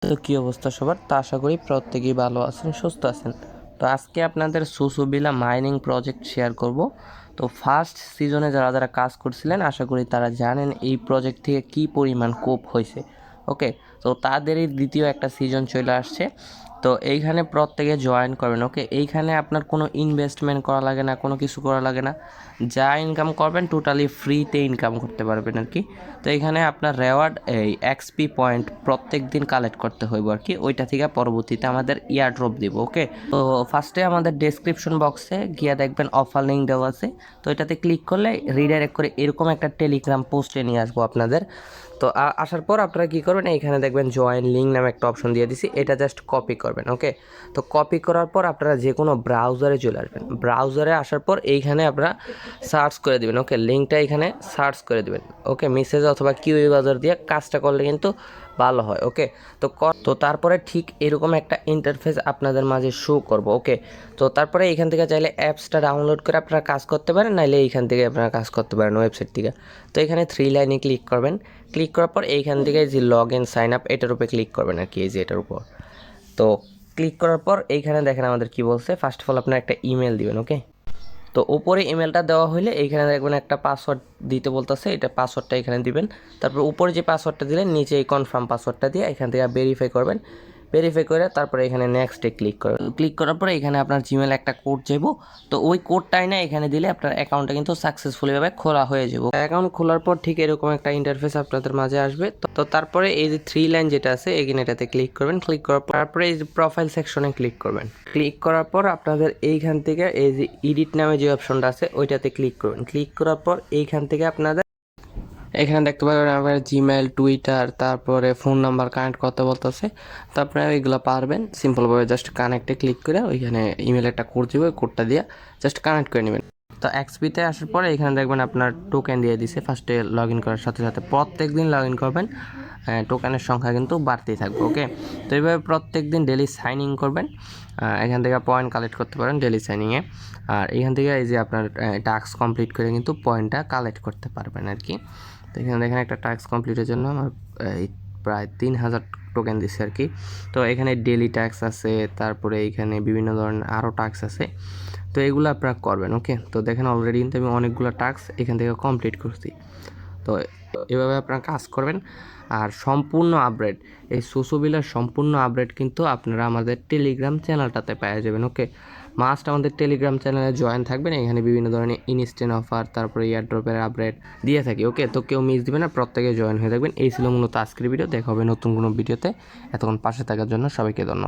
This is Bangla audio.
তো কী অবস্থা সবার? তো আশা করি প্রত্যেকেই ভালো আছেন, সুস্থ আছেন। তো আজকে আপনাদের সুসুবিলা মাইনিং প্রজেক্ট শেয়ার করব। তো ফার্স্ট সিজনে যারা যারা কাজ করছিলেন আশা করি তারা জানেন এই প্রজেক্ট থেকে কী পরিমাণ কোপ হয়েছে। ওকে, তো তাদেরই দ্বিতীয় একটা সিজন চলে আসছে। তো এইখানে প্রত্যেকে জয়েন করবেন। ওকে, এইখানে আপনার কোনো ইনভেস্টমেন্ট করা লাগে না, কোনো কিছু করা লাগে না। যা ইনকাম করবেন টোটালি ফ্রিতে ইনকাম করতে পারবেন আর কি। তো এখানে আপনার রেওয়ার্ড এই এক্সপি পয়েন্ট প্রত্যেক দিন কালেক্ট করতে হইব আর কি। ওইটা থেকে পরবর্তীতে আমাদের ইয়ার ড্রপ দিব। ওকে, তো ফার্স্টে আমাদের ডেসক্রিপশন বক্সে গিয়ে দেখবেন অফার লিঙ্ক দেওয়া আছে। তো এটাতে ক্লিক করলে রিডাইরেক্ট করে এরকম একটা টেলিগ্রাম পোস্টে নিয়ে আসবো আপনাদের। তো আসার পর আপনারা কী করবেন, এইখানে দেখবেন জয়েন লিঙ্ক নামে একটা অপশন দিয়ে দিছি, এটা জাস্ট কপি করবেন। ওকে, তো কপি করার পর আপনারা যে কোনো ব্রাউজারে চলে আসবেন। ব্রাউজারে আসার পর এইখানে আপনারা সার্চ করে দেবেন। ওকে, লিঙ্কটা এখানে সার্চ করে দেবেন। ওকে, মেসেজ অথবা কিউই বাজার দিয়ে কাজটা করলে কিন্তু ভালো হয়। ওকে, তো তারপরে ঠিক এরকম একটা ইন্টারফেস আপনাদের মাঝে শো করব। ওকে, তো তারপরে এইখান থেকে চাইলে অ্যাপসটা ডাউনলোড করে আপনারা কাজ করতে পারেন, নাইলে এইখান থেকে আপনারা কাজ করতে পারেন ওয়েবসাইট থেকে। তো এখানে 3 লাইনে ক্লিক করবেন। ক্লিক করার পর এইখান থেকে যে লগ ইন সাইন আপ এটার উপরে ক্লিক করবেন আর কি, এই যে এটার উপর। তো ক্লিক করার পর এইখানে দেখেন আমাদের কি বলছে, ফার্স্ট অফ অল আপনার একটা ইমেল দিবেন। ওকে, তো উপরে ইমেলটা দেওয়া হলে এইখানে দেখবেন একটা পাসওয়ার্ড দিতে বলতেছে, এটা পাসওয়ার্ডটা এখানে দিবেন। তারপর উপরে যে পাসওয়ার্ডটা দিলেন নিচে এই কনফার্ম পাসওয়ার্ডটা দিয়ে এখান থেকে ভেরিফাই করবেন। ভেরিফাই করে তারপরে এখানে নেক্সটে ক্লিক করবেন। ক্লিক করার পরে এখানে আপনার জিমেল একটা কোড যাবো। তো ওই কোডটাই না এখানে দিলে আপনার অ্যাকাউন্টটা কিন্তু সাকসেসফুলিভাবে খোলা হয়ে যাবে। অ্যাকাউন্ট খোলার পর ঠিক এরকম একটা ইন্টারফেস আপনাদের মাঝে আসবে। তো তারপরে এই যে 3 লাইন যেটা আছে এখানে এটাতে ক্লিক করবেন। ক্লিক করার পর তারপরে এই যে প্রোফাইল সেকশনে ক্লিক করবেন। ক্লিক করার পর আপনাদের এইখান থেকে এই যে এডিট নামে যে অপশনটা আছে ওইটাতে ক্লিক করবেন। ক্লিক করার পর এইখান থেকে আপনাদের এখানে দেখতে পাবেন আপনার জিমেল, টুইটার, তারপরে ফোন নাম্বার কানেক্ট করতে বলতেছে। তো আপনারা এইগুলো পারবেন সিম্পলভাবে জাস্ট কানেক্টে ক্লিক করে ওইখানে ইমেল একটা কোড দেবে, কোডটা দিয়ে জাস্ট কানেক্ট করে নেবেন। তো এক্সপিতে আসার পরে এখানে দেখবেন আপনার টোকেন দিয়ে দিছে। ফার্স্টে লগ ইন করার সাথে সাথে প্রত্যেক দিন লগ ইন করবেন, টোকেনের সংখ্যা কিন্তু বাড়তেই থাকবে। ওকে, তো এইভাবে প্রত্যেক দিন ডেলি সাইন ইন করবেন। এখান থেকে পয়েন্ট কালেক্ট করতে পারেন ডেলি সাইনিংয়ে। আর এখান থেকে এই যে আপনার টাস্ক কমপ্লিট করে কিন্তু পয়েন্টটা কালেক্ট করতে পারবেন আর কি। তো এখানে দেখেন একটা টাস্ক কমপ্লিটের জন্য আমার প্রায় 3000 টোকেন দিচ্ছে আর কি। তো এখানে ডেলি ট্যাক্স আছে, তারপরে এখানে বিভিন্ন ধরনের আরও টাস্ক আছে। তো এগুলো আপনারা করবেন। ওকে, তো দেখেন অলরেডি কিন্তু আমি অনেকগুলো টাস্ক এখান থেকে কমপ্লিট করছি। তো এভাবে আপনারা কাজ করবেন। আর সম্পূর্ণ আপডেট, এই সুসুবিলার সম্পূর্ণ আপডেট কিন্তু আপনারা আমাদের টেলিগ্রাম চ্যানেলটাতে পেয়ে যাবেন। ওকে, মাস্ট আমাদের টেলিগ্রাম চ্যানেলে জয়েন থাকবেন। এখানে বিভিন্ন ধরনের ইনস্ট্যান্ট অফার, তারপরে ইয়ারড্রপের আপডেট দিয়ে থাকি। ওকে, তো কেউ মিস দিবেন না, প্রত্যেকে জয়েন হয়ে থাকবেন। এই ছিল মূলত আজকের ভিডিও। দেখা হবে নতুন কোনো ভিডিওতে। এতক্ষণ পাশে থাকার জন্য সবাইকে ধন্যবাদ।